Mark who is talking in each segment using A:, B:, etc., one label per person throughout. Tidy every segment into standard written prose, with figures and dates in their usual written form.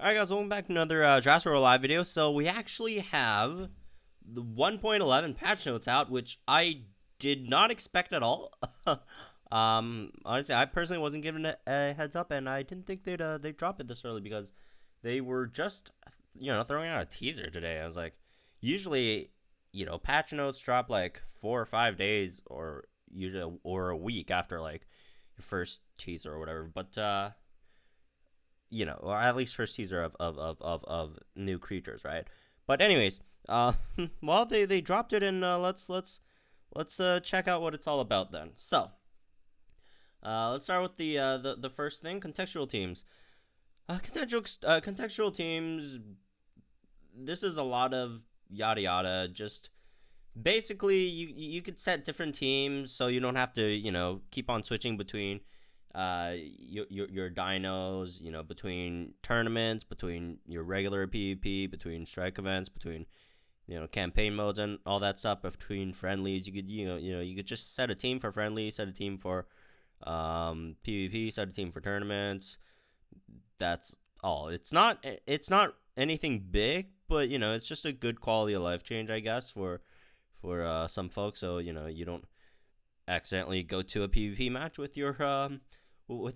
A: Alright guys, welcome back to another Jurassic World Alive video. So we actually have the 1.11 patch notes out, which I did not expect at all. Honestly, I personally wasn't given a heads up, and I didn't think they'd drop it this early because they were just, throwing out a teaser today. I was like, usually, patch notes drop like 4 or 5 days or usually or a week after like your first teaser or whatever. But or at least first teaser of new creatures, right? But anyways, well, they dropped it, and let's check out what it's all about then. So, let's start with the first thing, contextual teams. Contextual teams. This is a lot of yada yada. Just basically, you could set different teams so you don't have to keep on switching between your dinos, between tournaments, between your regular PvP, between strike events, between campaign modes and all that stuff, between friendlies. You could you could just set a team for friendly, set a team for PvP, set a team for tournaments. That's all. It's not anything big, but it's just a good quality of life change, I guess, for some folks, so you don't accidentally go to a PvP match with your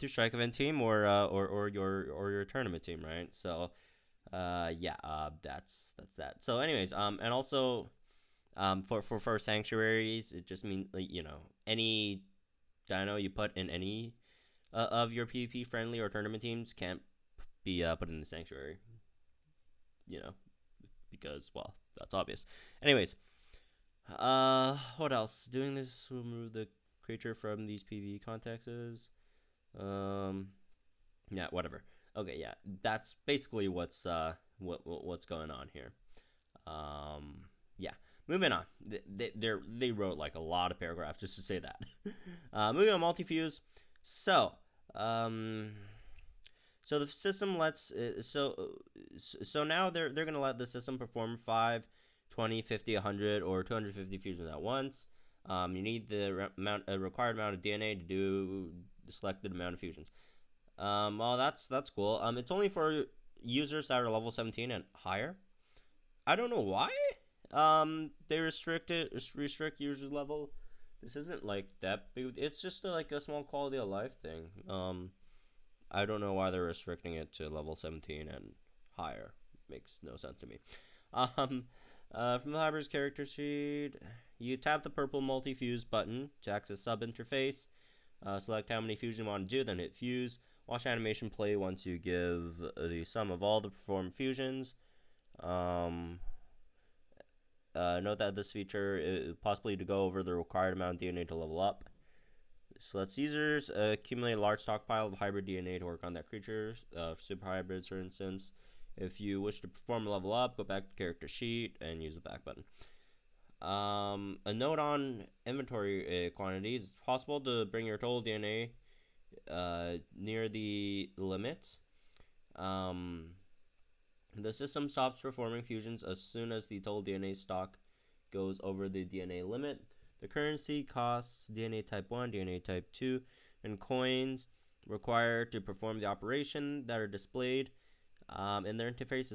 A: strike event team or your tournament team, right? So that's that. So anyways, and also for sanctuaries, it just means any dino you put in any of your PvP friendly or tournament teams can't be put in the sanctuary, because, well, that's obvious. Anyways, what else? Doing this will remove the creature from these PvE contexts. Yeah, whatever. Okay, yeah, that's basically what's going on here. Yeah, moving on. They wrote like a lot of paragraphs just to say that. Moving on, MultiFuse. So the system lets so now they're gonna let the system perform 5, 20, 50, 100, or 250 fusions at once. You need the required amount of DNA to do the selected amount of fusions. Well, that's cool. It's only for users that are level 17 and higher. I don't know why. They restrict users level. This isn't like that big. It's just like a small quality of life thing. I don't know why they're restricting it to level 17 and higher. Makes no sense to me. From the library's character sheet, you tap the purple MultiFuse button to access sub-interface. Select how many fusions you want to do, then hit fuse. Watch animation play once you give the sum of all the performed fusions. Note that this feature is possibly to go over the required amount of DNA to level up. So lets users accumulate a large stockpile of hybrid DNA to work on that creature, super hybrids, for instance. If you wish to perform a level up, go back to the character sheet and use the back button. A note on inventory quantities. It's possible to bring your total DNA near the limit. The system stops performing fusions as soon as the total DNA stock goes over the DNA limit. The currency costs DNA type 1, DNA type 2, and coins required to perform the operation that are displayed in their interface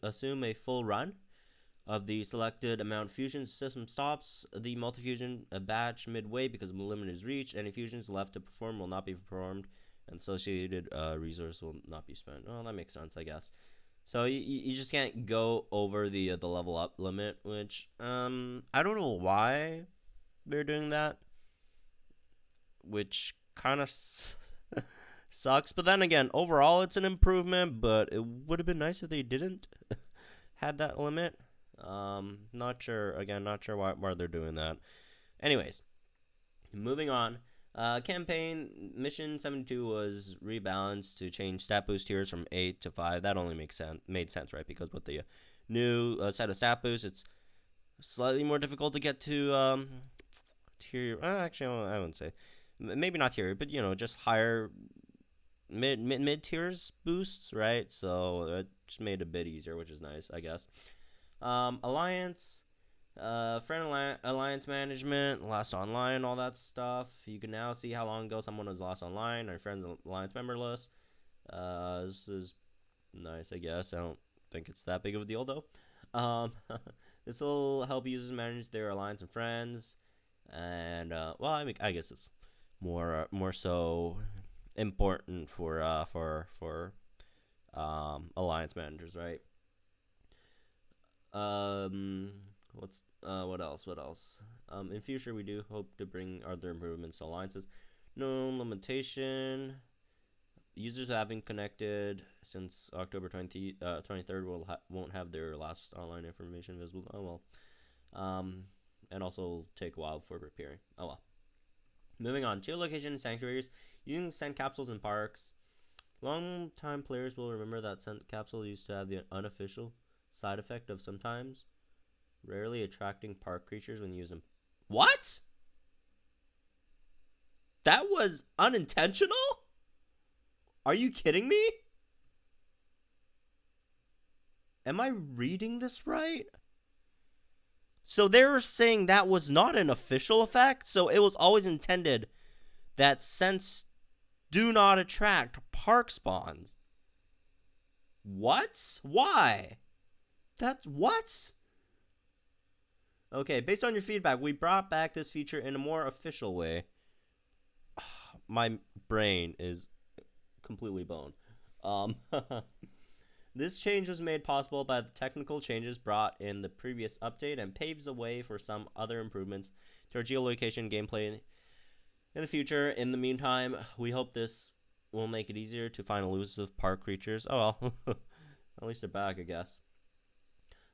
A: assume a full run of the selected amount of fusions. The system stops the multi-fusion batch midway because the limit is reached. Any fusions left to perform will not be performed, and associated resource will not be spent. Oh, that makes sense, I guess. So you just can't go over the level up limit, which I don't know why they're doing that, which kind of sucks. But then again, overall it's an improvement, but it would have been nice if they didn't had that limit. Not sure why they're doing that. Anyways, moving on. Campaign mission 72 was rebalanced to change stat boost tiers from 8 to 5. That only made sense, right? Because with the new set of stat boosts, it's slightly more difficult to get to tier. Actually, I wouldn't say, maybe not tier, but just higher mid tiers boosts, right? So it just made it a bit easier, which is nice, I guess. Alliance. Friend alliance management, last online, all that stuff. You can now see how long ago someone was last online. Our friend's alliance member list. This is Nice, I guess. I don't think it's that big of a deal, though. Um, this will help users manage their alliance and friends. And, well, I mean, I guess it's more so important for alliance managers, right? What else? In future, we do hope to bring other improvements to alliances. No limitation. Users who haven't connected since October 23rd won't have their last online information visible. Oh well. And also take a while for repairing. Oh well. Moving on. Geolocation sanctuaries. Using scent capsules in parks. Long-time players will remember that scent capsule used to have the unofficial side effect of sometimes rarely attracting park creatures when used in... What? That was unintentional? Are you kidding me? Am I reading this right? So they were saying that was not an official effect, so it was always intended that scents do not attract park spawns. What? Why? That's what? Okay, based on your feedback, we brought back this feature in a more official way. My brain is completely blown. This change was made possible by the technical changes brought in the previous update and paves the way for some other improvements to our geolocation gameplay in the future. In the meantime, we hope this will make it easier to find elusive park creatures. Oh well, at least they're back, I guess.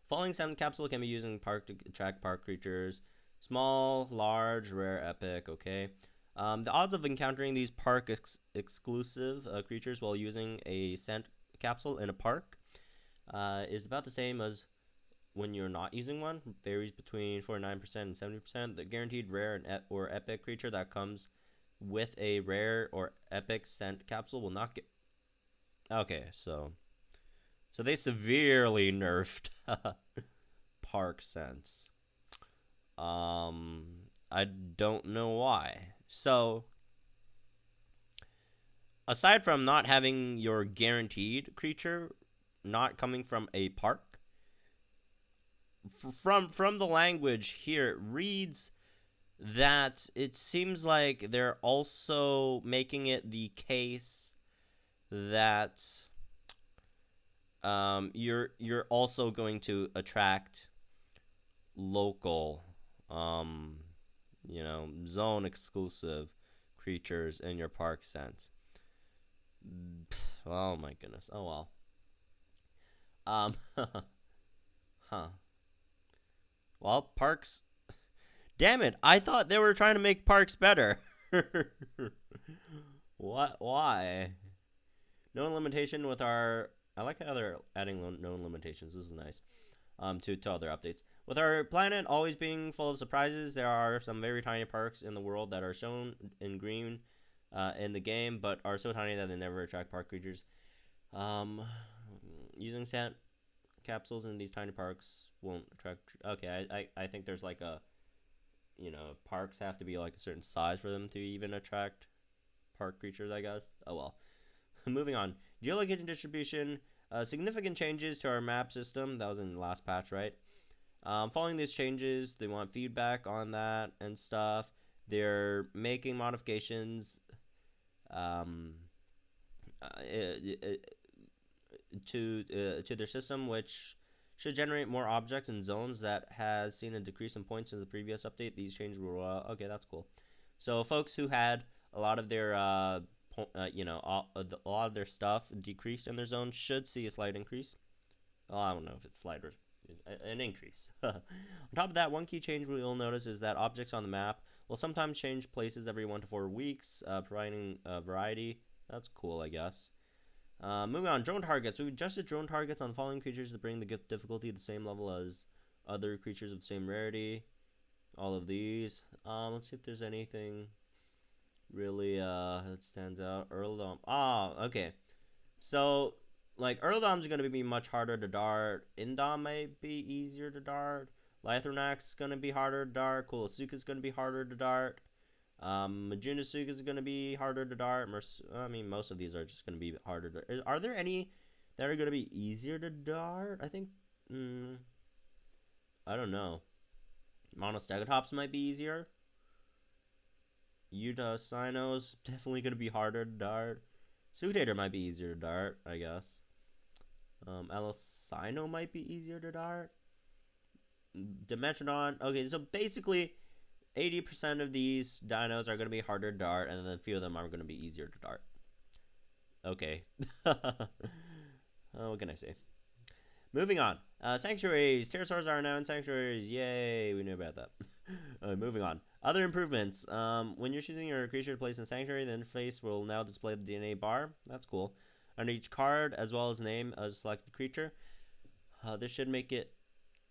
A: Following sound capsule can be used in park to attract park creatures. Small, large, rare, epic, okay. The odds of encountering these park exclusive creatures while using a scent capsule in a park is about the same as when you're not using one. Varies between 49% and 70%. The guaranteed rare and or epic creature that comes with a rare or epic scent capsule will not get... Okay, so they severely nerfed park scents. I don't know why. So, aside from not having your guaranteed creature not coming from a park, from the language here, it reads that it seems like they're also making it the case that you're also going to attract local zone exclusive creatures in your park scent. Oh my goodness. Oh well. Huh. Well, parks. Damn it! I thought they were trying to make parks better. What? Why? No limitation with our... I like how they're adding no limitations. This is nice. To other updates. With our planet always being full of surprises, there are some very tiny parks in the world that are shown in green in the game, but are so tiny that they never attract park creatures. Using scent capsules in these tiny parks won't attract... Okay, I think there's like a... parks have to be like a certain size for them to even attract park creatures, I guess. Oh well. Moving on. Geolocation distribution. Significant changes to our map system. That was in the last patch, right? Following these changes, they want feedback on that and stuff. They're making modifications to their system, which should generate more objects and zones that has seen a decrease in points in the previous update. These changes were okay. That's cool. So folks who had a lot of their a lot of their stuff decreased in their zone should see a slight increase. Well, I don't know if it's slight or an increase. On top of that, one key change we'll notice is that objects on the map will sometimes change places every 1 to 4 weeks, providing variety. That's cool, I guess. Moving on, drone targets. We adjusted drone targets on falling creatures to bring the difficulty to the same level as other creatures of the same rarity. All of these. Let's see if there's anything really that stands out. Earldom. Okay. So, like, Earldom's going to be much harder to dart. Indom may be easier to dart. Lythronac's going to be harder to dart. Kulosuka's going to be harder to dart. Majunasuka's going to be harder to dart. Most of these are just going to be harder to... Are there any that are gonna be easier to dart. I think. I don't know. Monostegotops might be easier. Utah Sinos definitely gonna be harder to dart. Suitator might be easier to dart, I guess. Alosino might be easier to dart. Dimetrodon. Okay, so basically 80% of these dinos are going to be harder to dart, and then a few of them are going to be easier to dart. Okay. What can I say? Moving on. Sanctuaries. Pterosaurs are now in sanctuaries. Yay, we knew about that. Moving on. Other improvements. When you're choosing your creature to place in sanctuary, the interface will now display the DNA bar. That's cool. Under each card, as well as name of selected creature. This should make it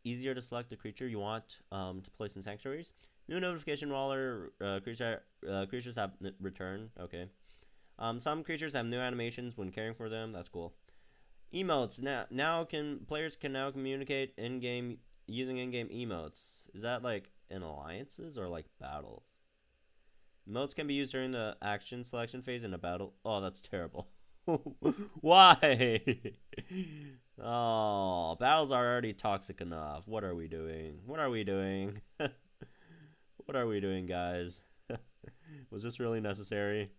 A: easier to select the creature you want to place in sanctuaries. New notification while creatures have returned. Okay. Some creatures have new animations when caring for them. That's cool. Emotes. Players can now communicate in-game using in-game emotes. Is that like in alliances or like battles? Emotes can be used during the action selection phase in a battle. Oh, that's terrible. Why? Oh, battles are already toxic enough. What are we doing? What are we doing? What are we doing, guys? Was this really necessary?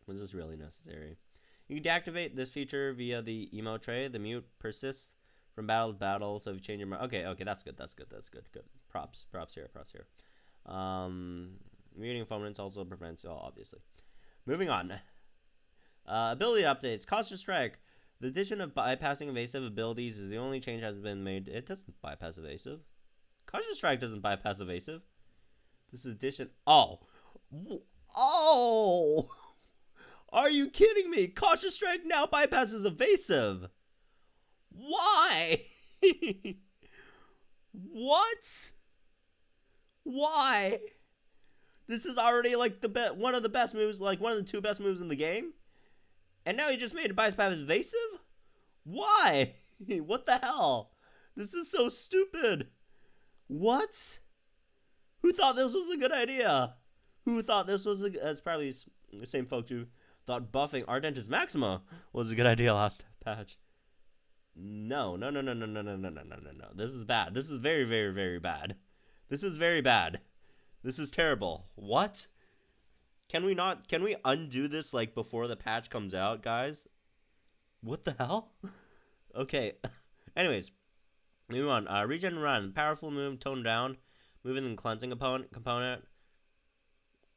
A: Was this really necessary? You can deactivate this feature via the emote tray. The mute persists from battle to battle, so if you change your mind. Okay, that's good. Good. Props here. Muting opponents also prevents, obviously. Moving on. Ability updates. Cautious Strike. The addition of bypassing evasive abilities is the only change that has been made. It doesn't bypass evasive. Cautious Strike doesn't bypass evasive. This addition. Oh! Are you kidding me? Cautious Strike now bypasses evasive. Why? What? Why? This is already like one of the best moves, like one of the two best moves in the game. And now you just made it bypass evasive? Why? What the hell? This is so stupid. What? Who thought this was a good idea? Who thought this was it's probably the same folks who thought buffing Ardentis Maxima was a good idea last patch. No. This is bad. This is very, very, very bad. This is very bad. This is terrible. What? Can we undo this like before the patch comes out, guys? What the hell? Okay. Anyways, move on. Regen and Run. Powerful move, toned down. Moving and cleansing component.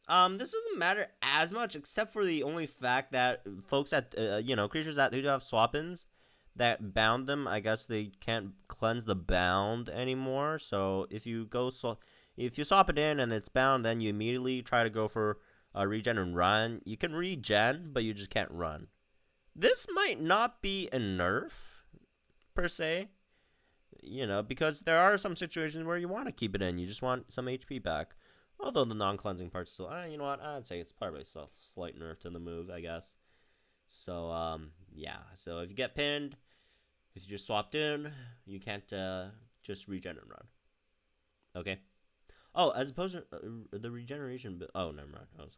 A: This doesn't matter as much, except for the only fact that folks that creatures that who have swap-ins that bound them, I guess they can't cleanse the bound anymore. So if you swap it in and it's bound, then you immediately try to go for regen and run. You can regen, but you just can't run. This might not be a nerf per se, because there are some situations where you want to keep it in. You just want some HP back. Although the non-cleansing part's still, you know what? I'd say it's probably a slight nerf to the move, I guess. So, yeah. So if you get pinned, if you just swapped in, you can't just regen and run. Okay. Oh, as opposed to the regeneration. Oh, never mind. I was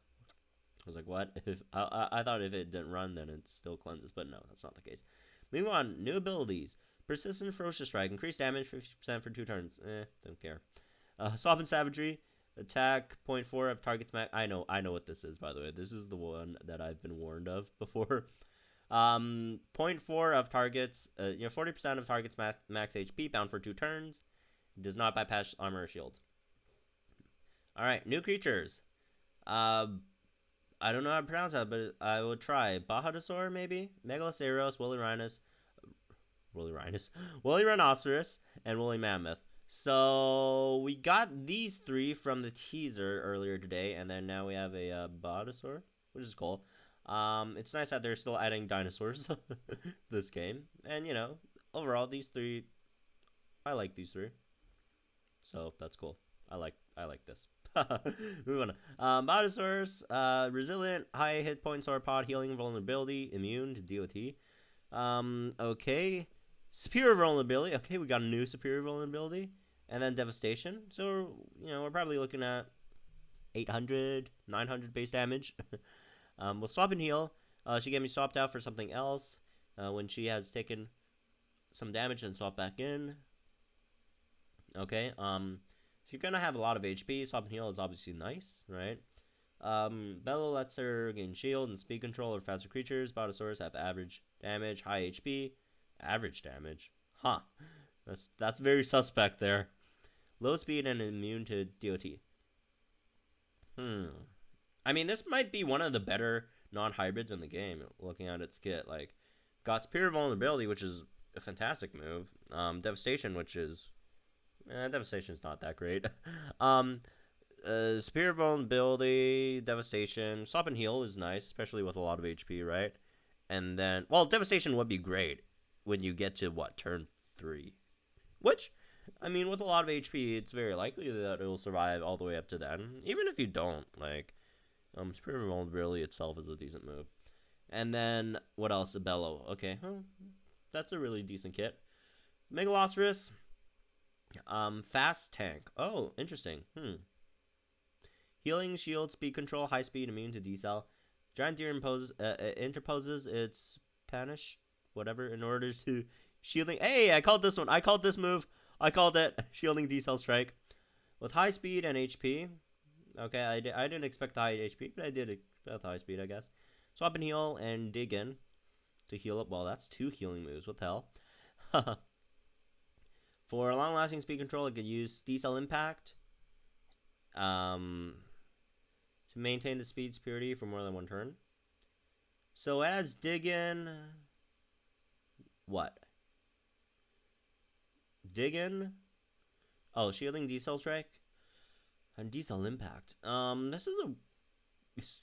A: like, what? If I thought if it didn't run, then it still cleanses, but no, that's not the case. Moving on. New abilities. Persistent Ferocious Strike. Increased damage 50% for 2 turns. Don't care. Swap and Savagery. Attack 0.4 of target's max. I know what this is, by the way. This is the one that I've been warned of before. 0.4 of targets. 40% of target's max HP bound for 2 turns. Does not bypass armor or shield. All right, new creatures. I don't know how to pronounce that, but I will try. Bahadosaur, maybe? Megalosaurus, Woolly Rhinoceros, and Woolly Mammoth. So we got these 3 from the teaser earlier today, and then now we have a Bahadosaur, which is cool. It's nice that they're still adding dinosaurs this game. And, overall, these 3, I like these 3. So that's cool. I like this. Moving on. Bahadosaurus, resilient, high hit point, sauropod, healing, vulnerability, immune to DOT. Okay. Superior vulnerability. Okay, we got a new superior vulnerability. And then devastation. So, we're probably looking at 800, 900 base damage. We'll swap and heal. She get me swapped out for something else. when she has taken some damage and swap back in. Okay, if you're gonna have a lot of HP, swap and heal is obviously nice, right? Bellow lets her gain shield and speed control over faster creatures. Bottosaurus have average damage, high HP, average damage. Huh, that's very suspect there. Low speed and immune to DOT. I mean, this might be one of the better non-hybrids in the game. Looking at its kit, like, got Spear Vulnerability, which is a fantastic move. Devastation, which is Devastation's not that great. Spear Vulnerability, Devastation, Swap and Heal is nice, especially with a lot of HP, right? And then, well, Devastation would be great when you get to, what, turn 3? Which, I mean, with a lot of HP, it's very likely that it will survive all the way up to then. Even if you don't, like, Spear Vulnerability itself is a decent move. And then, what else? The Bellow. Okay, well, that's a really decent kit. Megalosaurus, fast tank. Oh, interesting. Healing, shield, speed control, high speed, immune to decel. Giant Deer interposes its panish, whatever, in order to shielding. Hey, I called this one. I called this move. I called it shielding decel strike. With high speed and HP. Okay, I didn't expect the high HP, but I did expect the high speed, I guess. Swap and heal and dig in to heal up. Well, that's 2 healing moves. What the hell? For long-lasting speed control, it could use decel impact. To maintain the speed superiority for more than 1 turn. So as dig in, what? Dig in. Oh, shielding decel strike and decel impact. This is a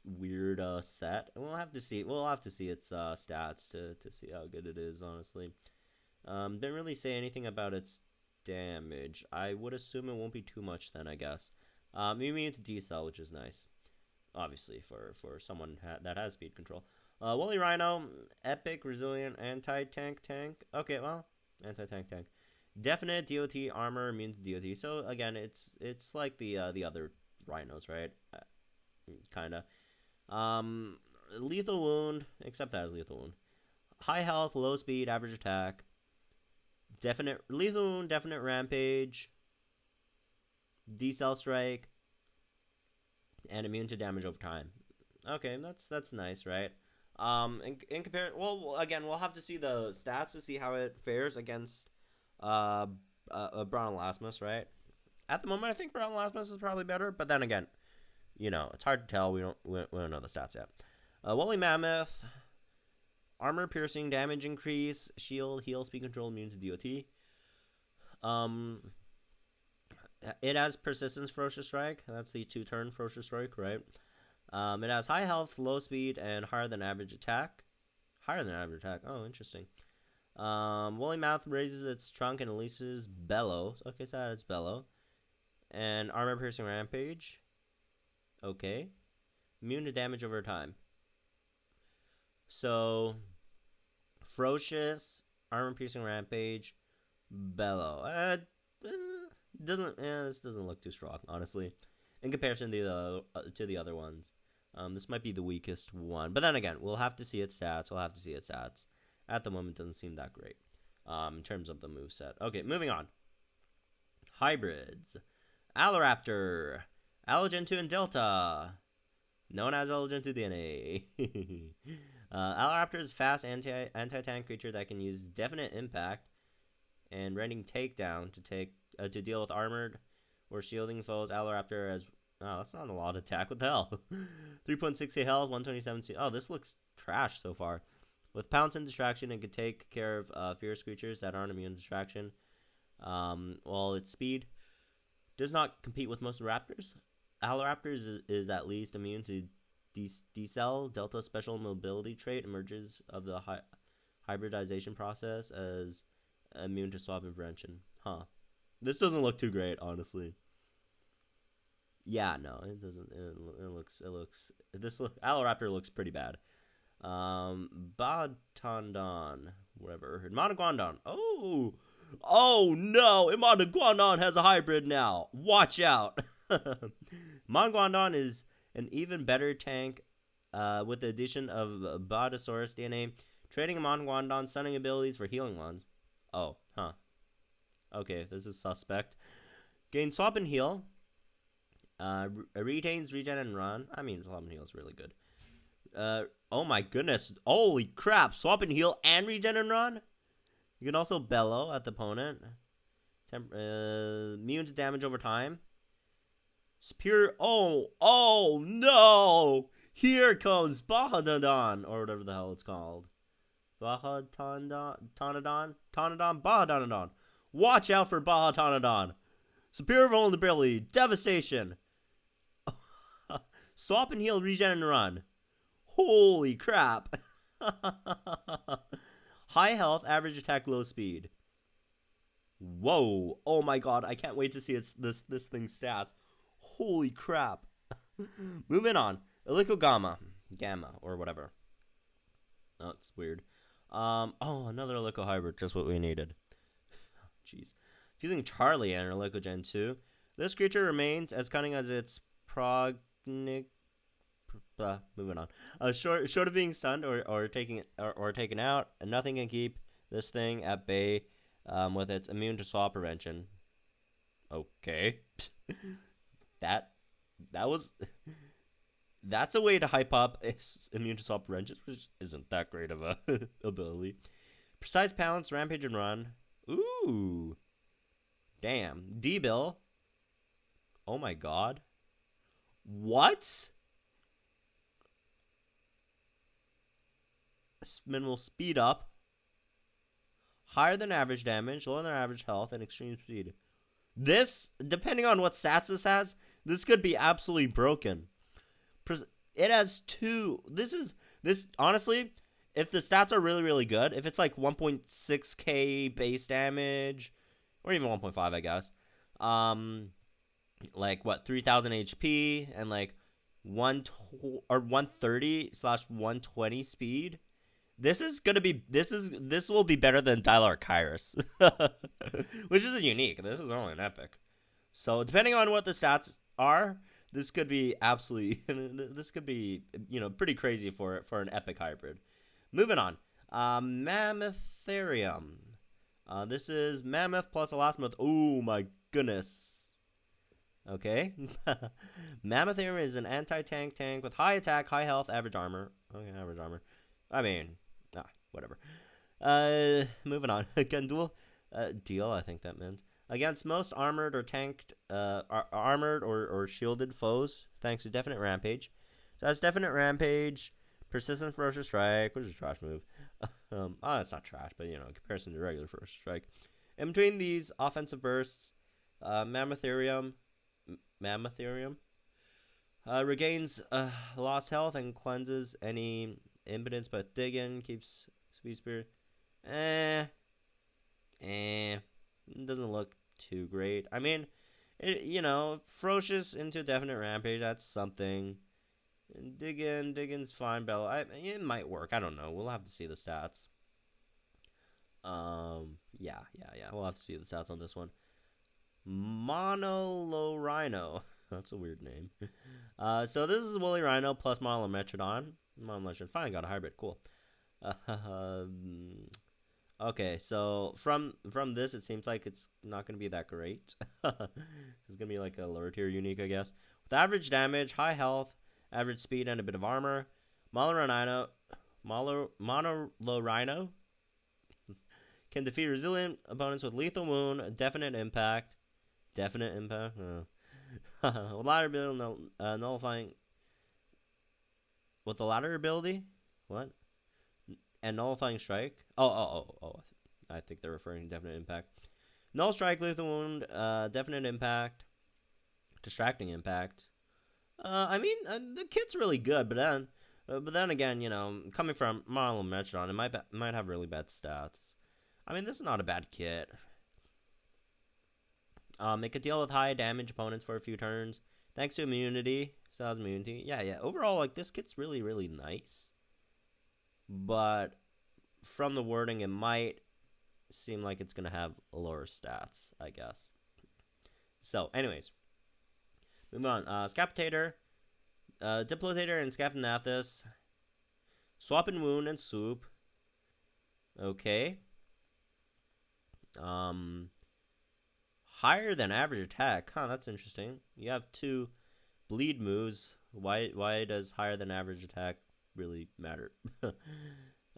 A: weird set. We'll have to see. We'll have to see its stats to see how good it is. Honestly, didn't really say anything about its damage. I would assume it won't be too much then. I guess. Immune to decel, which is nice. Obviously, for someone that has speed control. Woolly Rhino, epic, resilient, anti-tank. Okay, well, anti-tank. Definite DOT armor, immune to DOT. So again, it's like the other rhinos, right? Kinda. Lethal wound, except that is lethal wound. High health, low speed, average attack. Definite lethal wound, definite rampage. Decel strike. And immune to damage over time. Okay, that's nice, right? In comparison, well, again, we'll have to see the stats to see how it fares against Brontolasmus, right? At the moment, I think Brontolasmus is probably better, but then again, you know, it's hard to tell. We don't know the stats yet. Woolly Mammoth, armor piercing, damage increase, shield, heal, speed control, immune to DOT. It has persistence ferocious strike. That's the 2-turn ferocious strike, right? It has high health, low speed, and higher than average attack. Oh, interesting. Woolly Mouth raises its trunk and releases Bellow. Okay, so that's Bellow. And armor piercing rampage. Okay. Immune to damage over time. So, ferocious, armor piercing rampage, Bellow. This doesn't look too strong, honestly, in comparison to the other ones. This might be the weakest one, but then again, we'll have to see its stats. At the moment, it doesn't seem that great in terms of the moveset. Okay, moving on. Hybrids. Aloraptor, Allergen 2 and Delta, known as Allergen 2 DNA. Aloraptor is a fast anti-tank creature that can use definite impact and rending takedown to deal with armored or shielding foes. Aloraptor has... Oh, that's not a lot of attack. What the hell? 3.68 health, 127... Oh, this looks trash so far. With Pounce and Distraction, it can take care of fierce creatures that aren't immune to Distraction. While its speed does not compete with most raptors. Aloraptor is at least immune to Decel. Delta special mobility trait emerges of the hybridization process as immune to swap invention. Huh. This doesn't look too great, honestly. Yeah, no, it doesn't. Aloraptor looks pretty bad. Bodtondon, whatever. Monoguandon. Oh no! Monoguandon has a hybrid now. Watch out. Monoguandon is an even better tank with the addition of Bottosaurus DNA. Trading among Guandon, stunning abilities for healing ones. Oh, huh. Okay, this is suspect. Gain swap and heal. Retains, regen, and run. I mean, swap and heal is really good. Oh my goodness. Holy crap. Swap and heal and regen and run? You can also bellow at the opponent. Immune to damage over time. Superior. Oh no! Here comes Bahadadon, or whatever the hell it's called. Bahatonodon? Bahadonodon. Watch out for Bahatonodon. Superior vulnerability. Devastation. Swap and heal, regen, and run. Holy crap. High health, average attack, low speed. Whoa. Oh my god. I can't wait to see this thing's stats. Holy crap. Moving on. Ilico Gamma, or whatever. Oh, it's weird. Oh, another Ilico hybrid, just what we needed. Jeez. Fusing Charlie and Ilico Gen 2. This creature remains as cunning as its moving on. Short of being stunned or taken out, and nothing can keep this thing at bay with its immune to swap prevention. Okay. That's a way to hype up immune to swap prevention, which isn't that great of a ability. Precise balance, rampage, and run. Ooh. Damn. D-Bill. Oh my god. What? Minimal speed up. Higher than average damage, lower than average health, and extreme speed. This, depending on what stats this has, this could be absolutely broken. It has two. This honestly, if the stats are really, really good, if it's like 1.6k base damage, or even 1.5, I guess, like what, 3000 HP and like 130/120 speed. This will be better than Dylar Kairos, which isn't unique. This is only an epic. So depending on what the stats are, this could be absolutely, pretty crazy for an epic hybrid. Moving on, Mammotharium. This is Mammoth plus Elasmoth. Oh my goodness. Okay. Mammotharium is an anti-tank tank with high attack, high health, average armor. Okay, average armor. I mean, whatever. Moving on. Deal, I think that meant. Against most armored or tanked, armored or shielded foes, thanks to Definite Rampage. So that's Definite Rampage, Persistent Ferocious Strike, which is a trash move. It's not trash, but, in comparison to regular Ferocious Strike. In between these offensive bursts, Mammotharium regains lost health and cleanses any impotence, but Dig-In keeps Speed Spirit. Doesn't look too great. I mean, Ferocious into Definite Rampage, that's something. Dig-In's fine, Bella. It might work. I don't know. We'll have to see the stats. Yeah. We'll have to see the stats on this one. Rhino. That's a weird name. So this is Woolly Rhino plus Monolometrodon. Monolometrodon finally got a hybrid. Cool. Okay, so from this, it seems like it's not going to be that great. It's going to be like a lower tier unique, I guess. With average damage, high health, average speed, and a bit of armor, Monolorhino can defeat resilient opponents with lethal wound, definite impact. With ladder ability, nullifying. With the ladder ability, what? And nullifying strike. Oh! I think they're referring to definite impact. Null strike, lethal wound, definite impact, distracting impact. I mean, the kit's really good, but then again, coming from Monolometrodon, it might have really bad stats. I mean, this is not a bad kit. It could deal with high damage opponents for a few turns, thanks to immunity. So has immunity. Yeah. Overall, like, this kit's really, really nice. But from the wording, it might seem like it's going to have lower stats, I guess. So, anyways. Moving on. Scapitator, Diplotator, and Scapinathus. Swap and Wound and Swoop. Okay. Higher than average attack. Huh, that's interesting. You have 2 bleed moves. Why does higher than average attack really matter?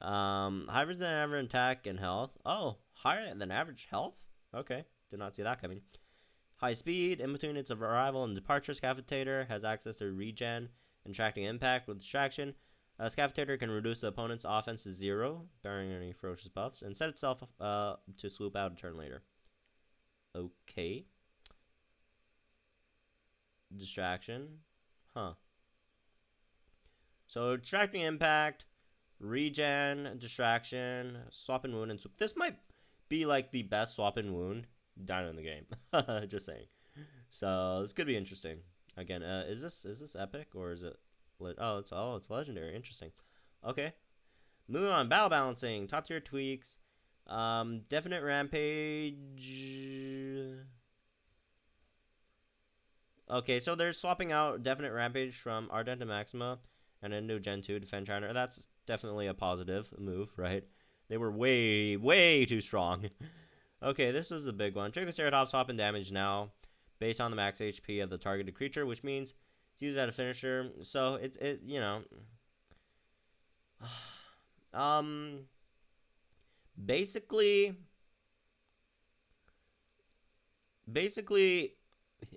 A: Higher than average attack and health. Oh, higher than average health? Okay, did not see that coming. High speed. In between its arrival and departure, Scavitator has access to regen and tracking impact with distraction. Scavitator can reduce the opponent's offense to 0, bearing any ferocious buffs, and set itself to swoop out a turn later. Okay. Distraction. Huh. So, distracting impact, regen, distraction, swap and wound, and swoop. This might be like the best swap and wound dino in the game. Just saying. So, this could be interesting. Again, is this epic or is it? It's legendary. Interesting. Okay. Moving on. Battle balancing. Top tier tweaks. Definite rampage. Okay, so they're swapping out Definite Rampage from Ardent to Maxima and into Gen 2 Defend China. That's definitely a positive move, right? They were way, way too strong. Okay, this is the big one. Triceratops swap and damage now based on the max HP of the targeted creature, which means to use that as a finisher. So you know, basically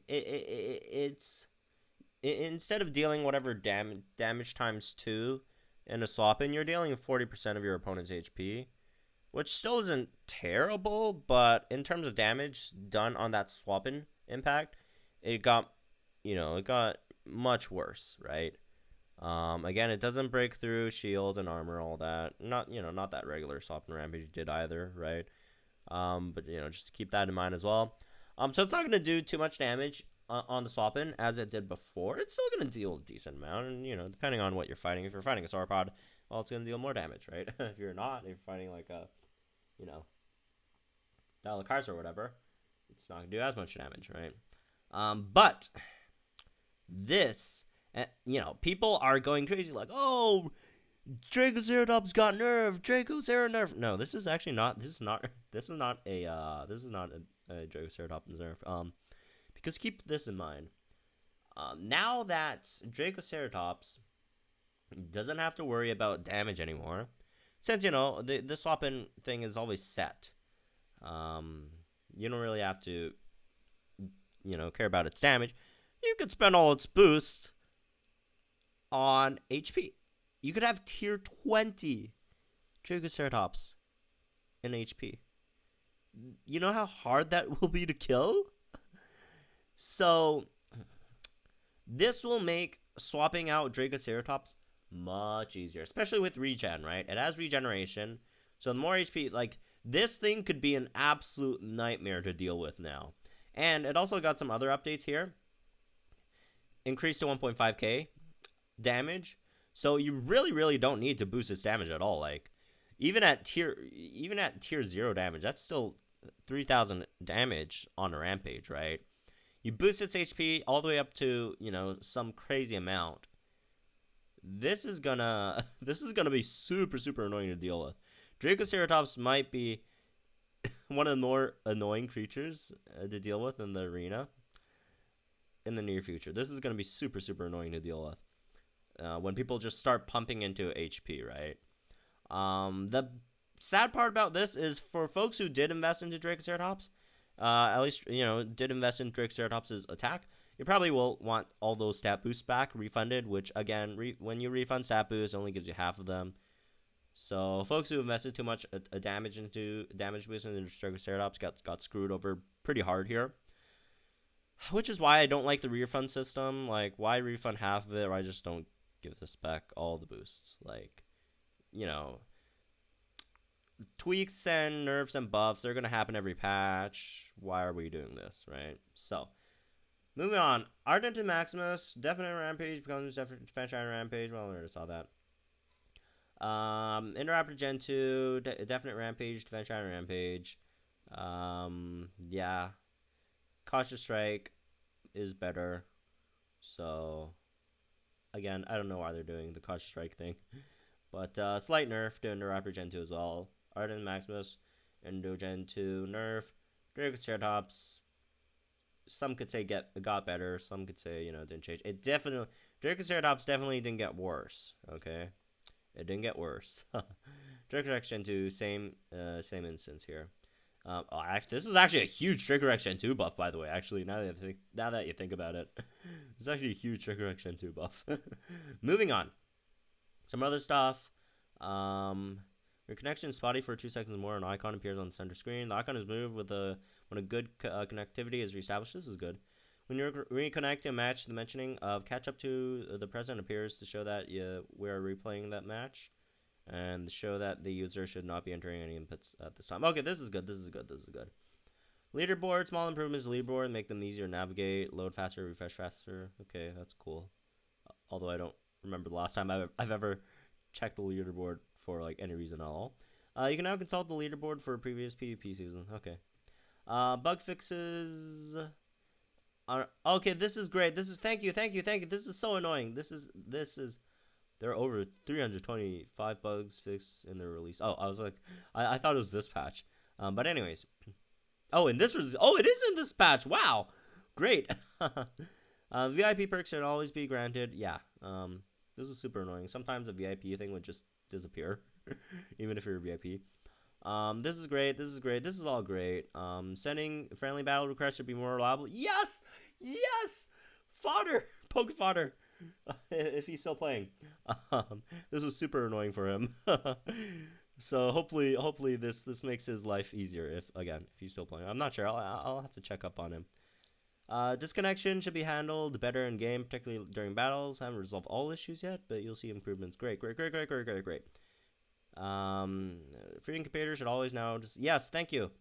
A: it's instead of dealing whatever damage times 2 in a swap in, you're dealing 40% of your opponent's HP, which still isn't terrible, but in terms of damage done on that swap in impact, it got much worse, right? Again, it doesn't break through shield and armor, all that. Not that regular swap and rampage did either, right? But just to keep that in mind as well. So it's not going to do too much damage on the swap in as it did before. It's still going to deal a decent amount, and depending on what you're fighting. If you're fighting a sauropod, well, it's going to deal more damage, right? If you're fighting like a Dalakarsa or whatever, it's not going to do as much damage, right? But this, people are going crazy like, oh, Dracoceratops got nerfed. Dracocera nerfed. No, this is actually not. This is not a Dracoceratops nerf. Because keep this in mind. Now that Dracoceratops doesn't have to worry about damage anymore, since the swap in thing is always set. You don't really have to care about its damage. You could spend all its boosts on HP. You could have tier 20 Dracoceratops in HP. You know how hard that will be to kill? So, this will make swapping out Dracoceratops much easier, especially with regen, right? It has regeneration, so the more HP, like, this thing could be an absolute nightmare to deal with now. And it also got some other updates here. Increased to 1.5k damage. So you really, really don't need to boost its damage at all. Like, even at tier 0 damage, that's still 3,000 damage on a rampage, right? You boost its HP all the way up to, some crazy amount. This is gonna be super, super annoying to deal with. Dracoceratops might be one of the more annoying creatures to deal with in the arena in the near future. This is gonna be super, super annoying to deal with. When people just start pumping into HP, right? The sad part about this is for folks who did invest into Dracoceratops, at least, did invest in Dracoceratops' attack, you probably will want all those stat boosts back refunded, which, again, when you refund stat boosts, it only gives you half of them. So folks who invested too much damage boost into Dracoceratops got screwed over pretty hard here. Which is why I don't like the refund system. Like, why refund half of it, or I just don't give the spec all the boosts. Like, tweaks and nerfs and buffs, they're going to happen every patch. Why are we doing this, right? So, moving on. Ardent and Maximus, Definite Rampage becomes Defense Rampage. Well, we already saw that. Interrupter Gen 2, Definite Rampage, Defense Rampage. Yeah. Cautious Strike is better. So, again, I don't know why they're doing the Cautious Strike thing. But slight nerf to Interrupter Gen 2 as well. Arden, Maximus, Endogen 2, Nerf, Dracoceratops. Some could say got better. Some could say, didn't change. It definitely, Dracoceratops definitely didn't get worse. Okay, it didn't get worse. Dracorex Gen 2, same instance here. Actually, this is actually a huge Dracorex Gen 2 buff, by the way. Actually, now that you think about it, it's actually a huge Dracorex Gen 2 buff. Moving on, some other stuff. Your connection is spotty for 2 seconds more. An icon appears on the center screen. The icon is moved when a good connectivity is reestablished. This is good. When you reconnect to a match, the mentioning of catch up to the present appears to show that we're replaying that match, and show that the user should not be entering any inputs at this time. Okay, this is good. This is good. This is good. Leaderboard, small improvements to leaderboard, make them easier to navigate, load faster, refresh faster. Okay, that's cool. Although I don't remember the last time I've ever checked the leaderboard for like any reason at all. You can now consult the leaderboard for a previous PvP season. Okay. Bug fixes. Okay, this is great. This is thank you. This is so annoying. This is. There are over 325 bugs fixed in the release. Oh, I was like, I thought it was this patch. But anyways. Oh, and it is in this patch. Wow. Great. VIP perks should always be granted. Yeah. This is super annoying. Sometimes the VIP thing would just disappear, even if you're a VIP. This is great. This is all great. Sending friendly battle requests should be more reliable. Yes. Fodder. Poke fodder. If he's still playing. This was super annoying for him. So hopefully this makes his life easier if he's still playing. I'm not sure. I'll have to check up on him. Disconnection should be handled better in game, particularly during battles. Haven't resolved all issues yet, but you'll see improvements. Great. Freeing computers should always now just yes, thank you.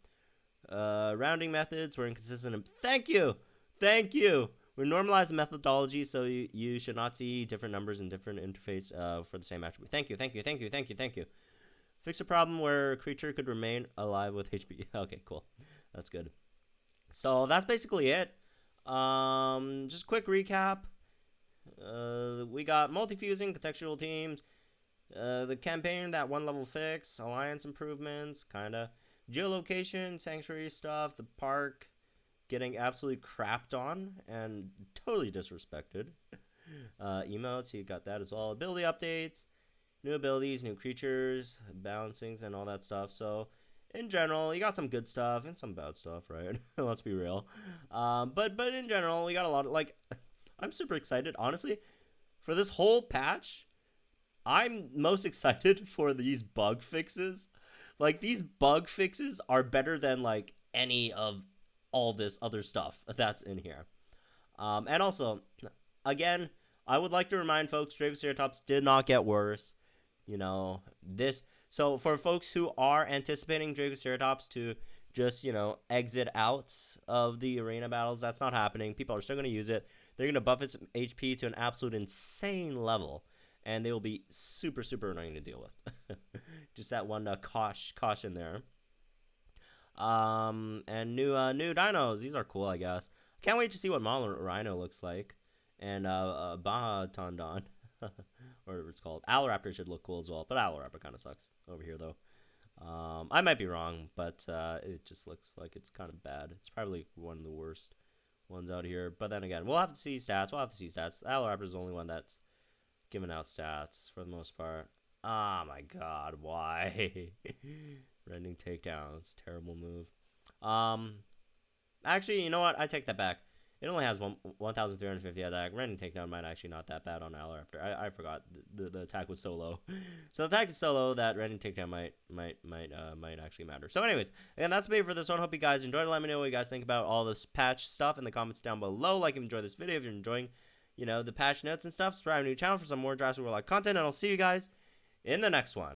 A: Rounding methods were inconsistent. Thank you. We normalized the methodology, so you should not see different numbers in different interface for the same attribute. Thank you. Fix a problem where a creature could remain alive with HP. Okay, cool. That's good. So that's basically it. Just quick recap. We got multifusing, contextual teams, the campaign, that 1-level fix, alliance improvements, kinda, geolocation, sanctuary stuff, the park getting absolutely crapped on and totally disrespected. Emotes, you got that as well. Ability updates, new abilities, new creatures, balancings, and all that stuff. So in general, you got some good stuff and some bad stuff, right? Let's be real. But in general, we got a lot of, I'm super excited, honestly, for this whole patch. I'm most excited for these bug fixes. These bug fixes are better than, any of all this other stuff that's in here. And also, again, I would like to remind folks, Dracoceratops did not get worse. So for folks who are anticipating Dracoceratops to just, exit out of the arena battles, that's not happening. People are still going to use it. They're going to buff its HP to an absolute insane level, and they will be super, super annoying to deal with. Just that one caution there. And new dinos. These are cool, I guess. Can't wait to see what Rhino looks like. And Baja Tondon. Or whatever it's called. Aloraptor should look cool as well, but Aloraptor kind of sucks over here, though. I might be wrong, but it just looks like it's kind of bad. It's probably one of the worst ones out here. But then again, we'll have to see stats. Aloraptor is the only one that's giving out stats for the most part. Oh my god, why? Rending takedown. It's a terrible move. Actually, you know what? I take that back. It only has 1,350 attack. Rending takedown might actually not that bad on Aloraptor. I forgot the attack was so low. So the attack is so low that rending takedown might actually matter. So anyways, again, that's me for this one. Hope you guys enjoyed. Let me know what you guys think about all this patch stuff in the comments down below. If you enjoyed this video, if you're enjoying, the patch notes and stuff, subscribe to the channel for some more Jurassic World Alive content, and I'll see you guys in the next one.